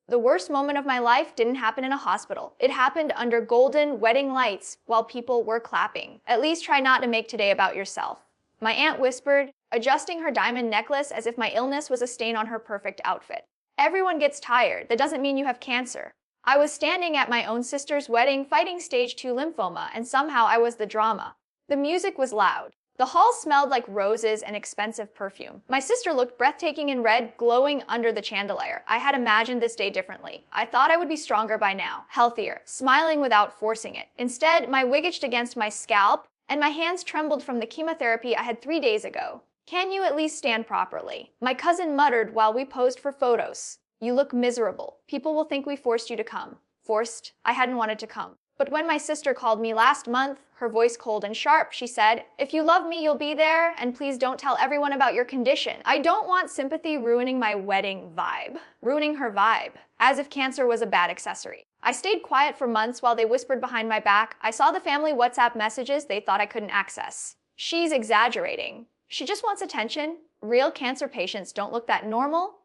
The worst moment of my life didn't happen in a hospital. It happened under golden wedding lights while people were clapping. At least try not to make today about yourself. My aunt whispered, adjusting her diamond necklace as if my illness was a stain on her perfect outfit. Everyone gets tired. That doesn't mean you have cancer. I was standing at my own sister's wedding fighting stage 2 lymphoma, and somehow I was the drama. The music was loud. The hall smelled like roses and expensive perfume. My sister looked breathtaking in red, glowing under the chandelier. I had imagined this day differently. I thought I would be stronger by now, healthier, smiling without forcing it. Instead, my wig itched against my scalp, and my hands trembled from the chemotherapy I had 3 days ago. Can you at least stand properly? My cousin muttered while we posed for photos. You look miserable. People will think we forced you to come. Forced? I hadn't wanted to come. But when my sister called me last month, her voice cold and sharp, she said, if you love me, you'll be there, and please don't tell everyone about your condition. I don't want sympathy ruining my wedding vibe. Ruining her vibe. As if cancer was a bad accessory. I stayed quiet for months while they whispered behind my back. I saw the family WhatsApp messages they thought I couldn't access. She's exaggerating. She just wants attention. Real cancer patients don't look that normal.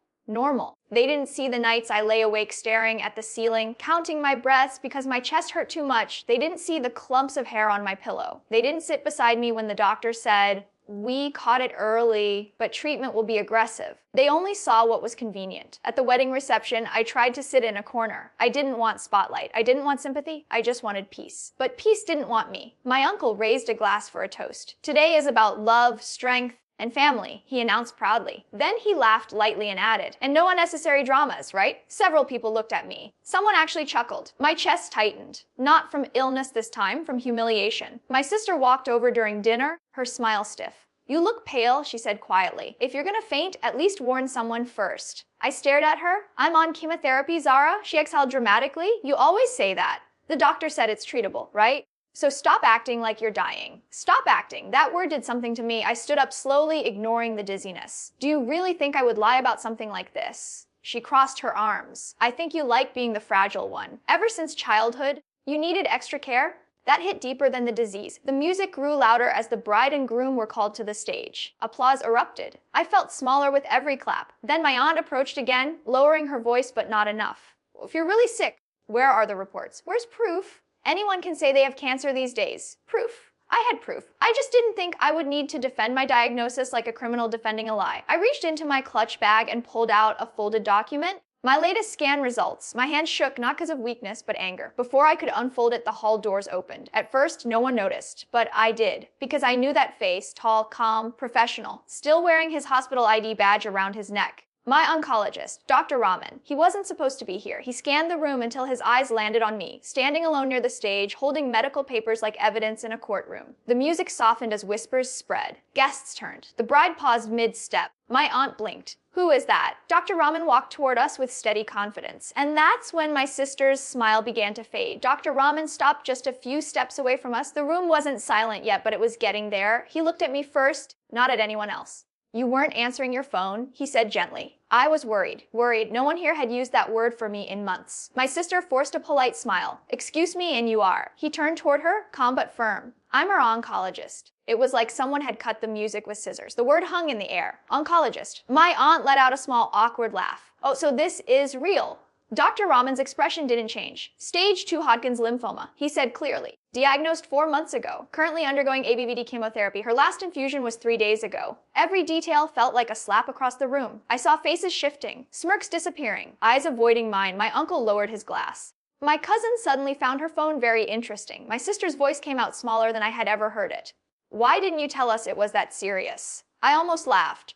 They didn't see the nights I lay awake staring at the ceiling, counting my breaths because my chest hurt too much. They didn't see the clumps of hair on my pillow. They didn't sit beside me when the doctor said, we caught it early, but treatment will be aggressive. They only saw what was convenient. At the wedding reception, I tried to sit in a corner. I didn't want spotlight. I didn't want sympathy. I just wanted peace. But peace didn't want me. My uncle raised a glass for a toast. Today is about love, strength, and family, he announced proudly. Then he laughed lightly and added, and no unnecessary dramas, right? Several people looked at me. Someone actually chuckled. My chest tightened. Not from illness this time, from humiliation. My sister walked over during dinner, her smile stiff. You look pale, she said quietly. If you're gonna faint, at least warn someone first. I stared at her. I'm on chemotherapy, Zara, she exhaled dramatically. You always say that. The doctor said it's treatable, right? So stop acting like you're dying. Stop acting. That word did something to me. I stood up slowly, ignoring the dizziness. Do you really think I would lie about something like this? She crossed her arms. I think you like being the fragile one. Ever since childhood, you needed extra care? That hit deeper than the disease. The music grew louder as the bride and groom were called to the stage. Applause erupted. I felt smaller with every clap. Then my aunt approached again, lowering her voice but not enough. If you're really sick, where are the reports? Where's proof? Anyone can say they have cancer these days. Proof. I had proof. I just didn't think I would need to defend my diagnosis like a criminal defending a lie. I reached into my clutch bag and pulled out a folded document. My latest scan results. My hand shook not because of weakness, but anger. Before I could unfold it, the hall doors opened. At first, no one noticed, but I did. Because I knew that face, tall, calm, professional, still wearing his hospital ID badge around his neck. My oncologist, Dr. Rahman. He wasn't supposed to be here. He scanned the room until his eyes landed on me, standing alone near the stage, holding medical papers like evidence in a courtroom. The music softened as whispers spread. Guests turned. The bride paused mid-step. My aunt blinked. Who is that? Dr. Rahman walked toward us with steady confidence. And that's when my sister's smile began to fade. Dr. Rahman stopped just a few steps away from us. The room wasn't silent yet, but it was getting there. He looked at me first, not at anyone else. You weren't answering your phone, he said gently. I was worried. No one here had used that word for me in months. My sister forced a polite smile. Excuse me, and you are. He turned toward her, calm but firm. I'm her oncologist. It was like someone had cut the music with scissors. The word hung in the air. Oncologist. My aunt let out a small, awkward laugh. Oh, so this is real. Dr. Rahman's expression didn't change. Stage 2 Hodgkin's lymphoma, he said clearly. Diagnosed 4 months ago. Currently undergoing ABVD chemotherapy. Her last infusion was 3 days ago. Every detail felt like a slap across the room. I saw faces shifting, smirks disappearing, eyes avoiding mine. My uncle lowered his glass. My cousin suddenly found her phone very interesting. My sister's voice came out smaller than I had ever heard it. Why didn't you tell us it was that serious? I almost laughed.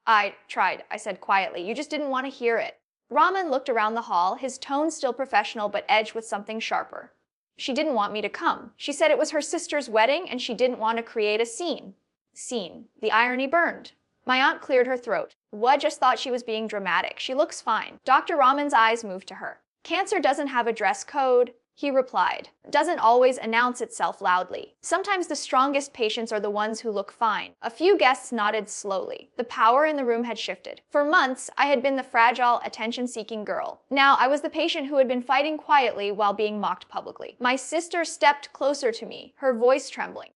I tried, I said quietly. You just didn't want to hear it. Rahman looked around the hall, his tone still professional but edged with something sharper. She didn't want me to come. She said it was her sister's wedding and she didn't want to create a scene. Scene. The irony burned. My aunt cleared her throat. Wad just thought she was being dramatic. She looks fine. Dr. Rahman's eyes moved to her. Cancer doesn't have a dress code, he replied. Doesn't always announce itself loudly. Sometimes the strongest patients are the ones who look fine. A few guests nodded slowly. The power in the room had shifted. For months, I had been the fragile, attention-seeking girl. Now I was the patient who had been fighting quietly while being mocked publicly. My sister stepped closer to me, her voice trembling.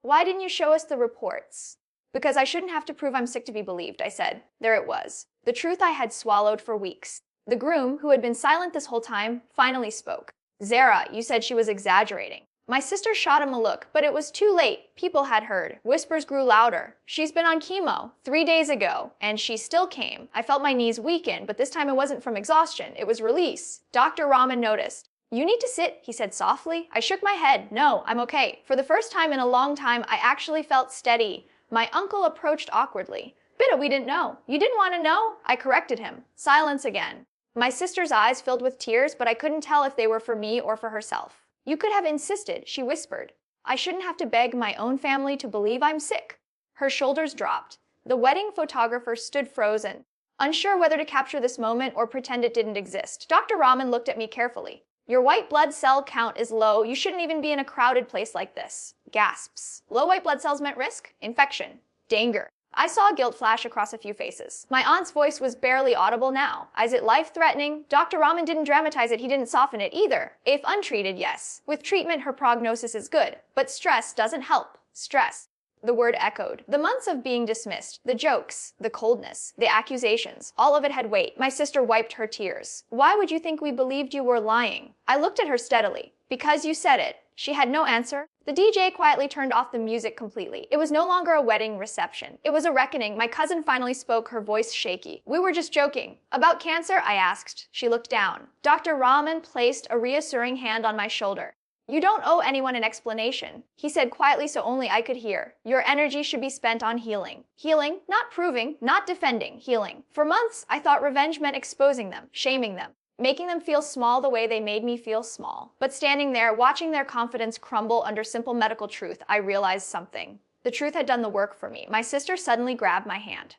Why didn't you show us the reports? Because I shouldn't have to prove I'm sick to be believed, I said. There it was. The truth I had swallowed for weeks. The groom, who had been silent this whole time, finally spoke. "Zara, you said she was exaggerating." My sister shot him a look, but it was too late. People had heard. Whispers grew louder. "She's been on chemo 3 days ago, and she still came." I felt my knees weaken, but this time it wasn't from exhaustion. It was release. Dr. Rahman noticed. "You need to sit," he said softly. I shook my head. "No, I'm okay." For the first time in a long time, I actually felt steady. My uncle approached awkwardly. "Bitta, we didn't know." "You didn't want to know?" I corrected him. Silence again. My sister's eyes filled with tears, but I couldn't tell if they were for me or for herself. "You could have insisted," she whispered. "I shouldn't have to beg my own family to believe I'm sick." Her shoulders dropped. The wedding photographer stood frozen, unsure whether to capture this moment or pretend it didn't exist. Dr. Rahman looked at me carefully. "Your white blood cell count is low. You shouldn't even be in a crowded place like this." Gasps. Low white blood cells meant risk, infection, danger. I saw guilt flash across a few faces. My aunt's voice was barely audible now. Is it life-threatening? Dr. Rahman didn't dramatize it, he didn't soften it either. If untreated, yes. With treatment, her prognosis is good. But stress doesn't help. Stress. The word echoed. The months of being dismissed, the jokes, the coldness, the accusations, all of it had weight. My sister wiped her tears. "Why would you think we believed you were lying?" I looked at her steadily. "Because you said it." She had no answer. The DJ quietly turned off the music completely. It was no longer a wedding reception. It was a reckoning. My cousin finally spoke, her voice shaky. "We were just joking." "About cancer?" I asked. She looked down. Dr. Rahman placed a reassuring hand on my shoulder. "You don't owe anyone an explanation," he said quietly so only I could hear. "Your energy should be spent on healing." Healing, not proving, not defending, healing. For months, I thought revenge meant exposing them, shaming them, making them feel small the way they made me feel small. But standing there, watching their confidence crumble under simple medical truth, I realized something. The truth had done the work for me. My sister suddenly grabbed my hand.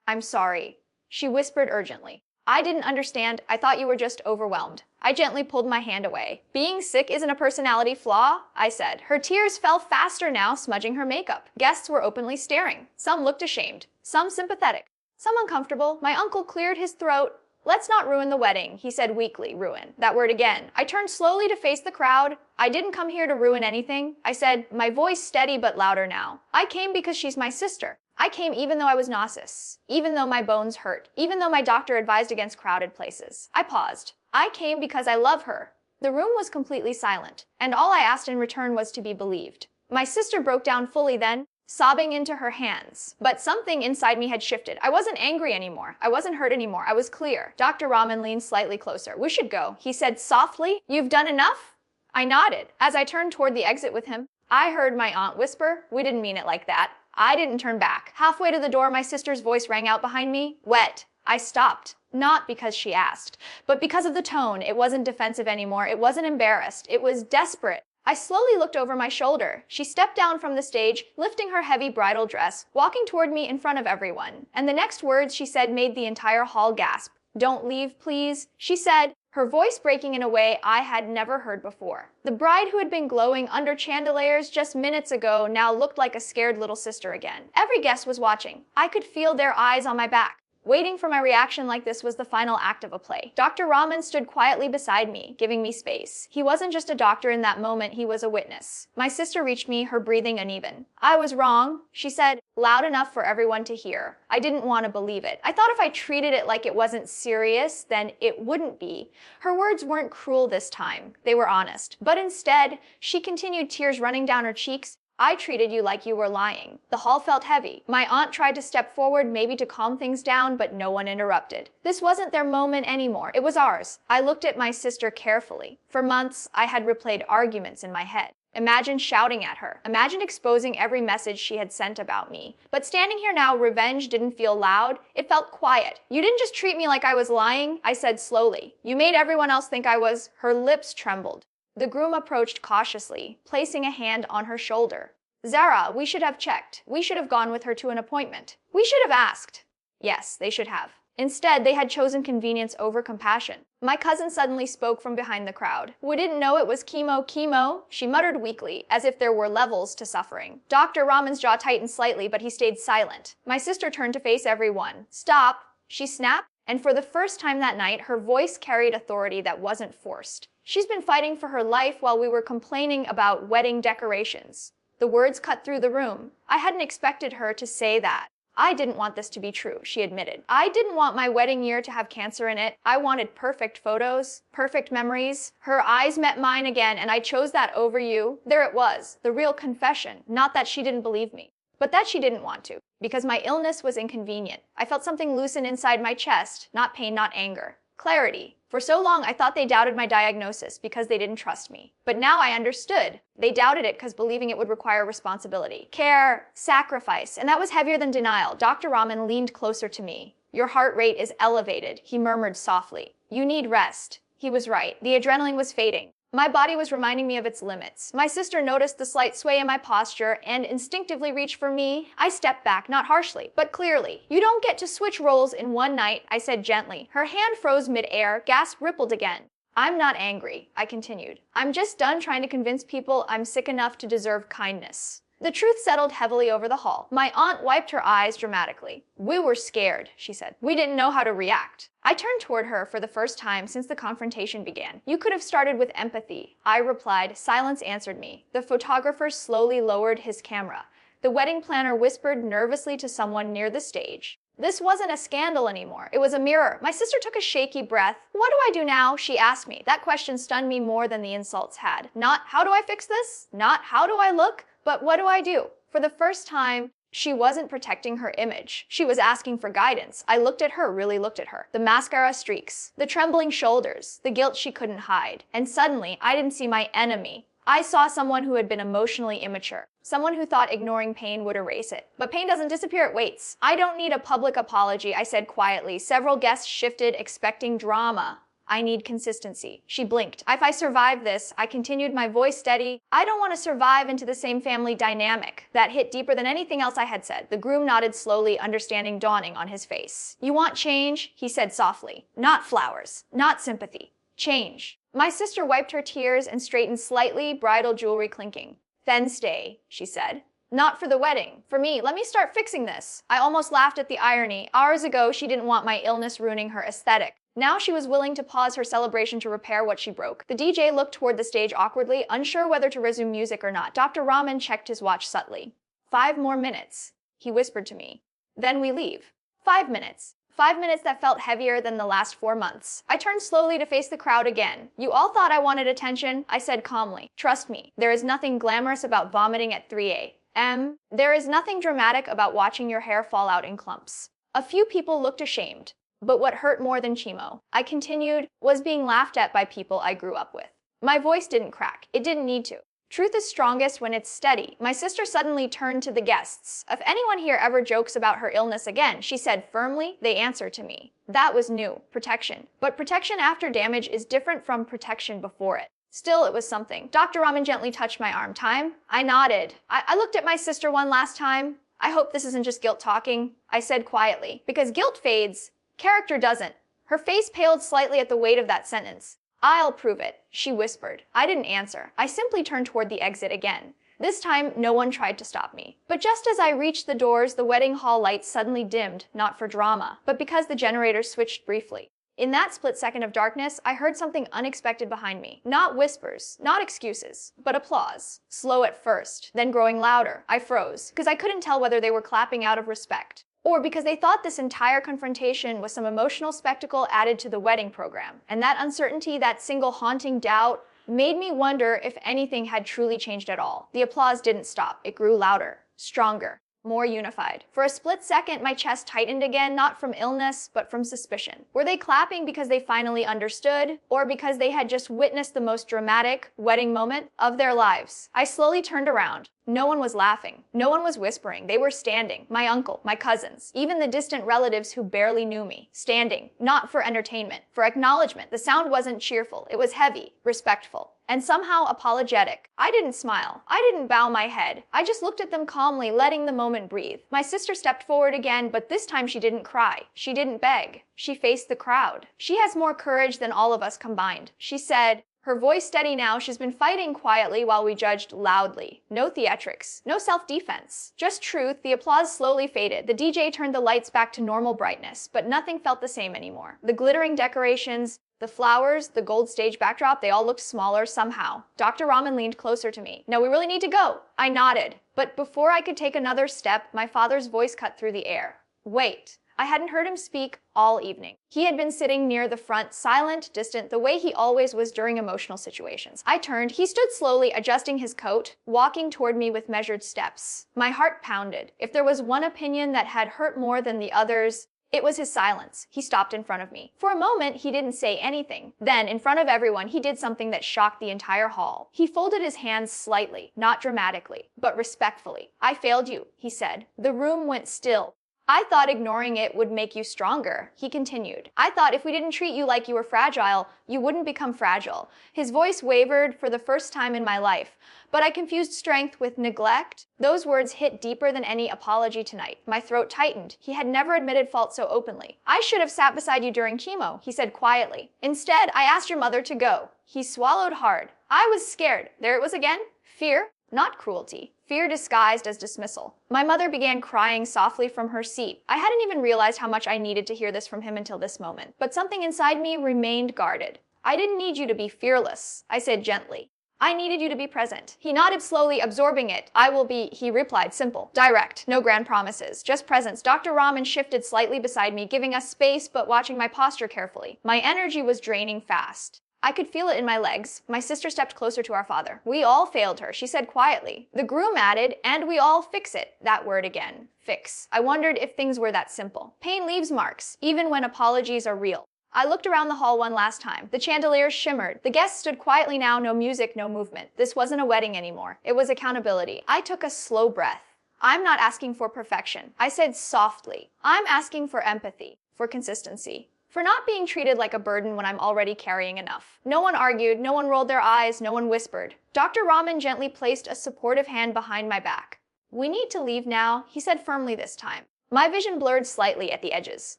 "I'm sorry," she whispered urgently. "I didn't understand. I thought you were just overwhelmed." I gently pulled my hand away. "Being sick isn't a personality flaw," I said. Her tears fell faster now, smudging her makeup. Guests were openly staring. Some looked ashamed, some sympathetic, some uncomfortable. My uncle cleared his throat. "Let's not ruin the wedding," he said weakly. Ruin. That word again. I turned slowly to face the crowd. "I didn't come here to ruin anything," I said, my voice steady but louder now. "I came because she's my sister. I came even though I was nauseous, even though my bones hurt, even though my doctor advised against crowded places." I paused. "I came because I love her." The room was completely silent, and all I asked in return was to be believed. My sister broke down fully then, sobbing into her hands. But something inside me had shifted. I wasn't angry anymore. I wasn't hurt anymore. I was clear. Dr. Rahman leaned slightly closer. "We should go," he said softly. "You've done enough?" I nodded. As I turned toward the exit with him, I heard my aunt whisper, "We didn't mean it like that." I didn't turn back. Halfway to the door, my sister's voice rang out behind me. "Wet." I stopped. Not because she asked, but because of the tone. It wasn't defensive anymore. It wasn't embarrassed. It was desperate. I slowly looked over my shoulder. She stepped down from the stage, lifting her heavy bridal dress, walking toward me in front of everyone. And the next words she said made the entire hall gasp. "Don't leave, please," she said, her voice breaking in a way I had never heard before. The bride who had been glowing under chandeliers just minutes ago now looked like a scared little sister again. Every guest was watching. I could feel their eyes on my back. Waiting for my reaction like this was the final act of a play. Dr. Rahman stood quietly beside me, giving me space. He wasn't just a doctor in that moment, he was a witness. My sister reached me, her breathing uneven. "I was wrong," she said, loud enough for everyone to hear. I didn't want to believe it. I thought if I treated it like it wasn't serious, then it wouldn't be. Her words weren't cruel this time. They were honest. But instead, she continued, tears running down her cheeks. "I treated you like you were lying." The hall felt heavy. My aunt tried to step forward, maybe to calm things down, but no one interrupted. This wasn't their moment anymore. It was ours. I looked at my sister carefully. For months, I had replayed arguments in my head. Imagine shouting at her. Imagine exposing every message she had sent about me. But standing here now, revenge didn't feel loud. It felt quiet. "You didn't just treat me like I was lying," I said slowly. "You made everyone else think I was." Her lips trembled. The groom approached cautiously, placing a hand on her shoulder. "Zara, we should have checked. We should have gone with her to an appointment. We should have asked." Yes, they should have. Instead, they had chosen convenience over compassion. My cousin suddenly spoke from behind the crowd. "We didn't know it was chemo," she muttered weakly, as if there were levels to suffering. Dr. Rahman's jaw tightened slightly, but he stayed silent. My sister turned to face everyone. "Stop," she snapped, and for the first time that night, her voice carried authority that wasn't forced. "She's been fighting for her life while we were complaining about wedding decorations." The words cut through the room. I hadn't expected her to say that. I didn't want this to be true, she admitted. I didn't want my wedding year to have cancer in it. I wanted perfect photos, perfect memories. Her eyes met mine again, and I chose that over you. There it was, the real confession. Not that she didn't believe me, but that she didn't want to, because my illness was inconvenient. I felt something loosen inside my chest, not pain, not anger. Clarity. For so long, I thought they doubted my diagnosis because they didn't trust me. But now I understood. They doubted it because believing it would require responsibility, care, sacrifice, and that was heavier than denial. Dr. Rahman leaned closer to me. Your heart rate is elevated, he murmured softly. You need rest. He was right. The adrenaline was fading. My body was reminding me of its limits. My sister noticed the slight sway in my posture and instinctively reached for me. I stepped back, not harshly, but clearly. You don't get to switch roles in one night, I said gently. Her hand froze mid-air, gasp rippled again. I'm not angry, I continued. I'm just done trying to convince people I'm sick enough to deserve kindness. The truth settled heavily over the hall. My aunt wiped her eyes dramatically. We were scared, she said. We didn't know how to react. I turned toward her for the first time since the confrontation began. You could have started with empathy. I replied. Silence answered me. The photographer slowly lowered his camera. The wedding planner whispered nervously to someone near the stage. This wasn't a scandal anymore. It was a mirror. My sister took a shaky breath. What do I do now? She asked me. That question stunned me more than the insults had. Not, how do I fix this? Not, how do I look? But what do I do? For the first time, she wasn't protecting her image. She was asking for guidance. I looked at her, really looked at her. The mascara streaks, the trembling shoulders, the guilt she couldn't hide. And suddenly, I didn't see my enemy. I saw someone who had been emotionally immature. Someone who thought ignoring pain would erase it. But pain doesn't disappear, it waits. I don't need a public apology, I said quietly. Several guests shifted, expecting drama. I need consistency. She blinked. If I survive this, I continued, my voice steady. I don't want to survive into the same family dynamic. That hit deeper than anything else I had said. The groom nodded slowly, understanding dawning on his face. You want change? He said softly. Not flowers. Not sympathy. Change. My sister wiped her tears and straightened slightly, bridal jewelry clinking. Then stay, she said. Not for the wedding. For me, let me start fixing this. I almost laughed at the irony. Hours ago, she didn't want my illness ruining her aesthetic. Now she was willing to pause her celebration to repair what she broke. The DJ looked toward the stage awkwardly, unsure whether to resume music or not. Dr. Rahman checked his watch subtly. 5 more minutes, he whispered to me. Then we leave. 5 minutes. 5 minutes that felt heavier than the last 4 months. I turned slowly to face the crowd again. You all thought I wanted attention, I said calmly. Trust me, there is nothing glamorous about vomiting at 3 a.m. There is nothing dramatic about watching your hair fall out in clumps. A few people looked ashamed. But what hurt more than chemo, I continued, was being laughed at by people I grew up with. My voice didn't crack. It didn't need to. Truth is strongest when it's steady. My sister suddenly turned to the guests. If anyone here ever jokes about her illness again, she said firmly, they answer to me. That was new. Protection. But protection after damage is different from protection before it. Still, it was something. Dr. Rahman gently touched my arm. Time? I nodded. I looked at my sister one last time. I hope this isn't just guilt talking, I said quietly. Because guilt fades. Character doesn't. Her face paled slightly at the weight of that sentence. I'll prove it, she whispered. I didn't answer. I simply turned toward the exit again. This time, no one tried to stop me. But just as I reached the doors, the wedding hall lights suddenly dimmed, not for drama, but because the generator switched briefly. In that split second of darkness, I heard something unexpected behind me. Not whispers, not excuses, but applause. Slow at first, then growing louder. I froze, because I couldn't tell whether they were clapping out of respect, or because they thought this entire confrontation was some emotional spectacle added to the wedding program. And that uncertainty, that single haunting doubt, made me wonder if anything had truly changed at all. The applause didn't stop. It grew louder, stronger, more unified. For a split second, my chest tightened again, not from illness, but from suspicion. Were they clapping because they finally understood, or because they had just witnessed the most dramatic wedding moment of their lives? I slowly turned around. No one was laughing. No one was whispering. They were standing. My uncle, my cousins, even the distant relatives who barely knew me. Standing, not for entertainment, for acknowledgement. The sound wasn't cheerful. It was heavy, respectful, and somehow apologetic. I didn't smile. I didn't bow my head. I just looked at them calmly, letting the moment breathe. My sister stepped forward again, but this time she didn't cry. She didn't beg. She faced the crowd. She has more courage than all of us combined. She said, her voice steady now, she's been fighting quietly while we judged loudly. No theatrics, no self-defense, just truth. The applause slowly faded. The DJ turned the lights back to normal brightness, but nothing felt the same anymore. The glittering decorations, The flowers, the gold stage backdrop, they all looked smaller somehow. Dr. Raman leaned closer to me. "No, we really need to go." I nodded. But before I could take another step, my father's voice cut through the air. "Wait." I hadn't heard him speak all evening. He had been sitting near the front, silent, distant, the way he always was during emotional situations. I turned. He stood slowly, adjusting his coat, walking toward me with measured steps. My heart pounded. If there was one opinion that had hurt more than the others, it was his silence. He stopped in front of me. For a moment, he didn't say anything. Then, in front of everyone, he did something that shocked the entire hall. He folded his hands slightly, not dramatically, but respectfully. "I failed you," he said. The room went still. "I thought ignoring it would make you stronger," he continued. "I thought if we didn't treat you like you were fragile, you wouldn't become fragile." His voice wavered for the first time in my life, but I confused strength with neglect. Those words hit deeper than any apology tonight. My throat tightened. He had never admitted fault so openly. "I should have sat beside you during chemo," he said quietly. "Instead, I asked your mother to go." He swallowed hard. I was scared. There it was again. Fear, not cruelty. Fear disguised as dismissal. My mother began crying softly from her seat. I hadn't even realized how much I needed to hear this from him until this moment. But something inside me remained guarded. "I didn't need you to be fearless," I said gently. "I needed you to be present." He nodded slowly, absorbing it. "I will be," he replied, simple, direct, no grand promises, just presence. Dr. Raman shifted slightly beside me, giving us space but watching my posture carefully. My energy was draining fast. I could feel it in my legs. My sister stepped closer to our father. "We all failed her," she said quietly. The groom added, "And we all fix it." That word again. Fix. I wondered if things were that simple. Pain leaves marks, even when apologies are real. I looked around the hall one last time. The chandeliers shimmered. The guests stood quietly now, no music, no movement. This wasn't a wedding anymore. It was accountability. I took a slow breath. "I'm not asking for perfection," I said softly. "I'm asking for empathy, for consistency. For not being treated like a burden when I'm already carrying enough." No one argued, no one rolled their eyes, no one whispered. Dr. Raman gently placed a supportive hand behind my back. "We need to leave now," he said firmly this time. My vision blurred slightly at the edges.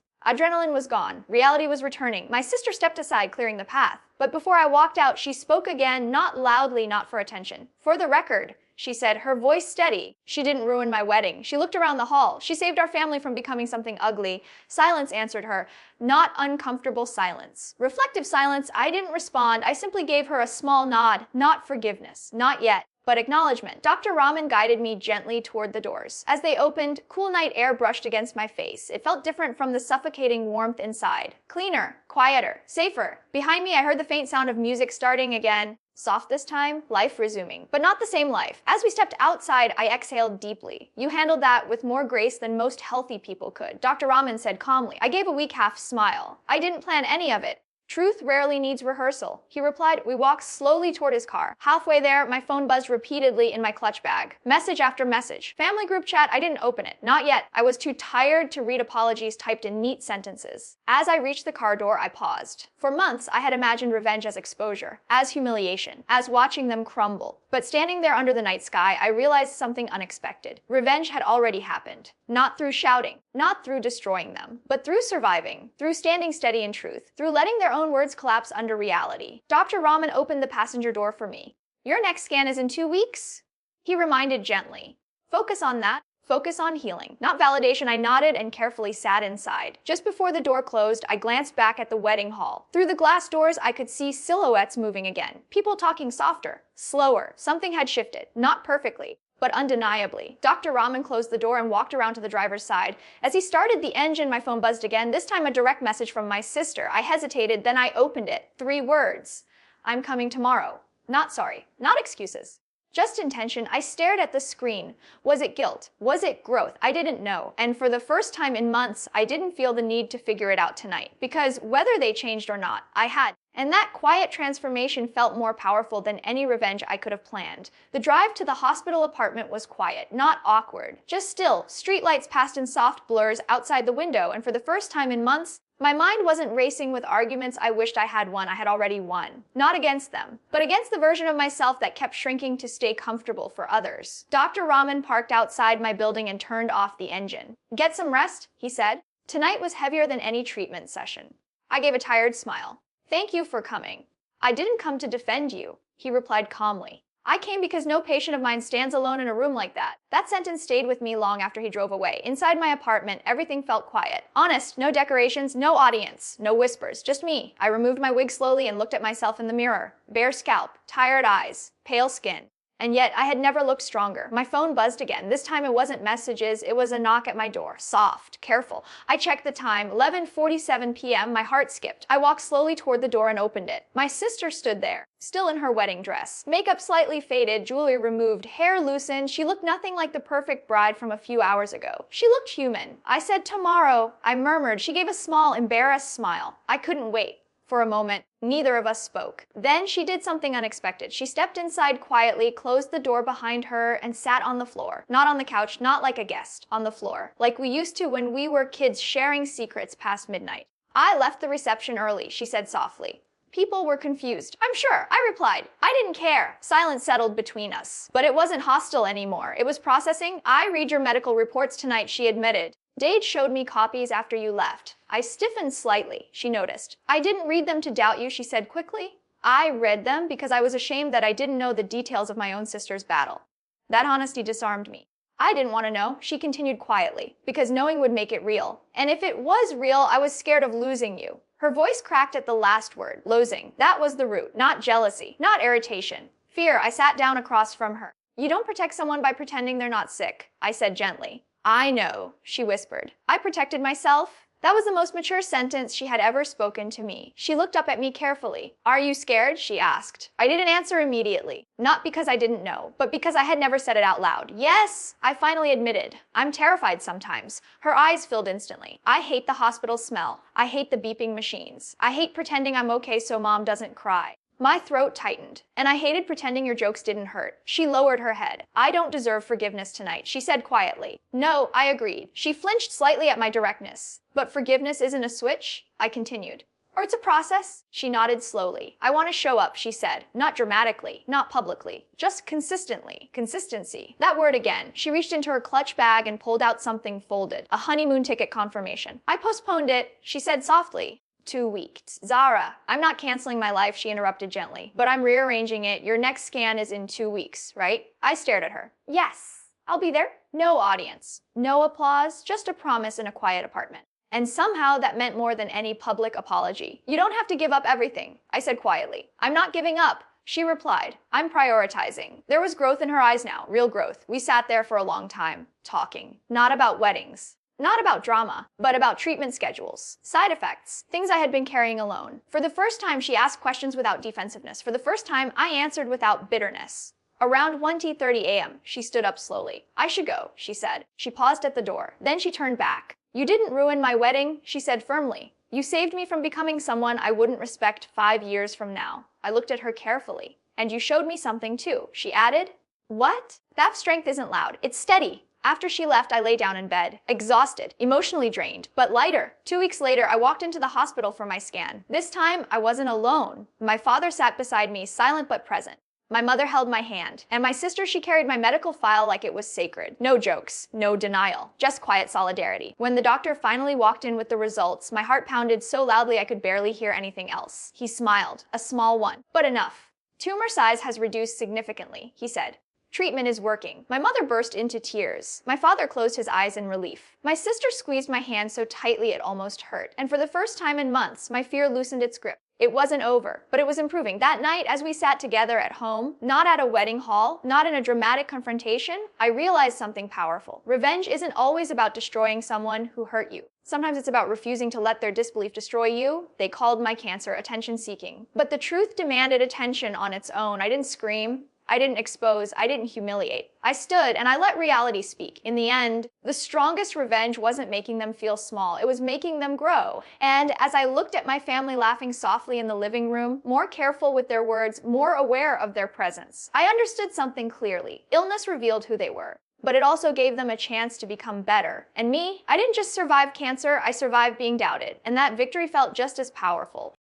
Adrenaline was gone. Reality was returning. My sister stepped aside, clearing the path. But before I walked out, she spoke again, not loudly, not for attention. "For the record," she said, her voice steady. She didn't ruin my wedding. She looked around the hall. She saved our family from becoming something ugly. Silence answered her, not uncomfortable silence. Reflective silence. I didn't respond. I simply gave her a small nod. Not forgiveness. Not yet. But acknowledgement. Dr. Raman guided me gently toward the doors. As they opened, cool night air brushed against my face. It felt different from the suffocating warmth inside. Cleaner, quieter, safer. Behind me, I heard the faint sound of music starting again. Soft this time, life resuming. But not the same life. As we stepped outside, I exhaled deeply. "You handled that with more grace than most healthy people could," Dr. Raman said calmly. I gave a weak half smile. "I didn't plan any of it. Truth rarely needs rehearsal," he replied. We walked slowly toward his car. Halfway there, my phone buzzed repeatedly in my clutch bag. Message after message. Family group chat, I didn't open it. Not yet. I was too tired to read apologies typed in neat sentences. As I reached the car door, I paused. For months, I had imagined revenge as exposure, as humiliation, as watching them crumble. But standing there under the night sky, I realized something unexpected. Revenge had already happened. Not through shouting, not through destroying them, but through surviving, through standing steady in truth, through letting their own words collapse under reality. Dr. Raman opened the passenger door for me. "Your next scan is in 2 weeks?" He reminded gently. "Focus on that. Focus on healing." Not validation. I nodded and carefully sat inside. Just before the door closed, I glanced back at the wedding hall. Through the glass doors, I could see silhouettes moving again. People talking softer, slower. Something had shifted. Not perfectly, but undeniably. Dr. Raman closed the door and walked around to the driver's side. As he started the engine, my phone buzzed again, this time a direct message from my sister. I hesitated, then I opened it. 3 words. "I'm coming tomorrow." Not sorry. Not excuses. Just intention. I stared at the screen. Was it guilt? Was it growth? I didn't know. And for the first time in months, I didn't feel the need to figure it out tonight. Because whether they changed or not, I had. And that quiet transformation felt more powerful than any revenge I could have planned. The drive to the hospital apartment was quiet, not awkward. Just still. Streetlights passed in soft blurs outside the window, and for the first time in months, my mind wasn't racing with arguments I wished I had won. I had already won. Not against them, but against the version of myself that kept shrinking to stay comfortable for others. Dr. Raman parked outside my building and turned off the engine. "Get some rest," he said. Tonight was heavier than any treatment session. I gave a tired smile. "Thank you for coming." "I didn't come to defend you," he replied calmly. I came because no patient of mine stands alone in a room like that. That sentence stayed with me long after he drove away. Inside my apartment, everything felt quiet. Honest, no decorations, no audience, no whispers, just me. I removed my wig slowly and looked at myself in the mirror. Bare scalp, tired eyes, pale skin. And yet, I had never looked stronger. My phone buzzed again. This time it wasn't messages, it was a knock at my door. Soft, careful. I checked the time, 11:47 p.m., my heart skipped. I walked slowly toward the door and opened it. My sister stood there, still in her wedding dress. Makeup slightly faded, jewelry removed, hair loosened. She looked nothing like the perfect bride from a few hours ago. She looked human. I said, "Tomorrow," I murmured. She gave a small, embarrassed smile. I couldn't wait. For a moment, neither of us spoke. Then she did something unexpected. She stepped inside quietly, closed the door behind her, and sat on the floor. Not on the couch, not like a guest, on the floor, like we used to when we were kids sharing secrets past midnight. "I left the reception early," she said softly. People were confused. "I'm sure," I replied. I didn't care. Silence settled between us. But it wasn't hostile anymore. It was processing. "I read your medical reports tonight," she admitted. "Dade showed me copies after you left." I stiffened slightly, she noticed. "I didn't read them to doubt you," she said quickly. "I read them because I was ashamed that I didn't know the details of my own sister's battle." That honesty disarmed me. "I didn't want to know," she continued quietly, "because knowing would make it real. And if it was real, I was scared of losing you." Her voice cracked at the last word, losing. That was the root, not jealousy, not irritation. Fear. I sat down across from her. "You don't protect someone by pretending they're not sick," I said gently. "I know," she whispered. "I protected myself." That was the most mature sentence she had ever spoken to me. She looked up at me carefully. "Are you scared?" she asked. I didn't answer immediately. Not because I didn't know, but because I had never said it out loud. "Yes," I finally admitted. "I'm terrified sometimes." Her eyes filled instantly. "I hate the hospital smell. I hate the beeping machines. I hate pretending I'm okay so mom doesn't cry." My throat tightened, and I hated pretending your jokes didn't hurt. She lowered her head. "I don't deserve forgiveness tonight," she said quietly. "No," I agreed. She flinched slightly at my directness. "But forgiveness isn't a switch," I continued. "Or it's a process?" She nodded slowly. "I want to show up," she said. "Not dramatically, not publicly, just consistently." Consistency. That word again. She reached into her clutch bag and pulled out something folded. A honeymoon ticket confirmation. I postponed it, she said softly. 2 weeks. "Zara, I'm not canceling my life," she interrupted gently, "but I'm rearranging it. Your next scan is in 2 weeks, right?" I stared at her. "Yes, I'll be there." No audience, no applause, just a promise in a quiet apartment. And somehow that meant more than any public apology. "You don't have to give up everything," I said quietly. "I'm not giving up," she replied. "I'm prioritizing." There was growth in her eyes now, real growth. We sat there for a long time, talking. Not about weddings. Not about drama, but about treatment schedules, side effects, things I had been carrying alone. For the first time, she asked questions without defensiveness. For the first time, I answered without bitterness. Around 1:30 a.m., she stood up slowly. "I should go," she said. She paused at the door. Then she turned back. "You didn't ruin my wedding," she said firmly. "You saved me from becoming someone I wouldn't respect 5 years from now." I looked at her carefully. "And you showed me something too," she added. "What?" That strength isn't loud. It's steady. After she left, I lay down in bed, exhausted, emotionally drained, but lighter. 2 weeks later, I walked into the hospital for my scan. This time, I wasn't alone. My father sat beside me, silent but present. My mother held my hand, and my sister, she carried my medical file like it was sacred. No jokes, no denial, just quiet solidarity. When the doctor finally walked in with the results, my heart pounded so loudly I could barely hear anything else. He smiled, a small one, but enough. "Tumor size has reduced significantly," he said. "Treatment is working." My mother burst into tears. My father closed his eyes in relief. My sister squeezed my hand so tightly it almost hurt. And for the first time in months, my fear loosened its grip. It wasn't over, but it was improving. That night, as we sat together at home, not at a wedding hall, not in a dramatic confrontation, I realized something powerful. Revenge isn't always about destroying someone who hurt you. Sometimes it's about refusing to let their disbelief destroy you. They called my cancer attention-seeking. But the truth demanded attention on its own. I didn't scream. I didn't expose, I didn't humiliate. I stood and I let reality speak. In the end, the strongest revenge wasn't making them feel small, it was making them grow. And as I looked at my family laughing softly in the living room, more careful with their words, more aware of their presence, I understood something clearly. Illness revealed who they were, but it also gave them a chance to become better. And me, I didn't just survive cancer, I survived being doubted. And that victory felt just as powerful.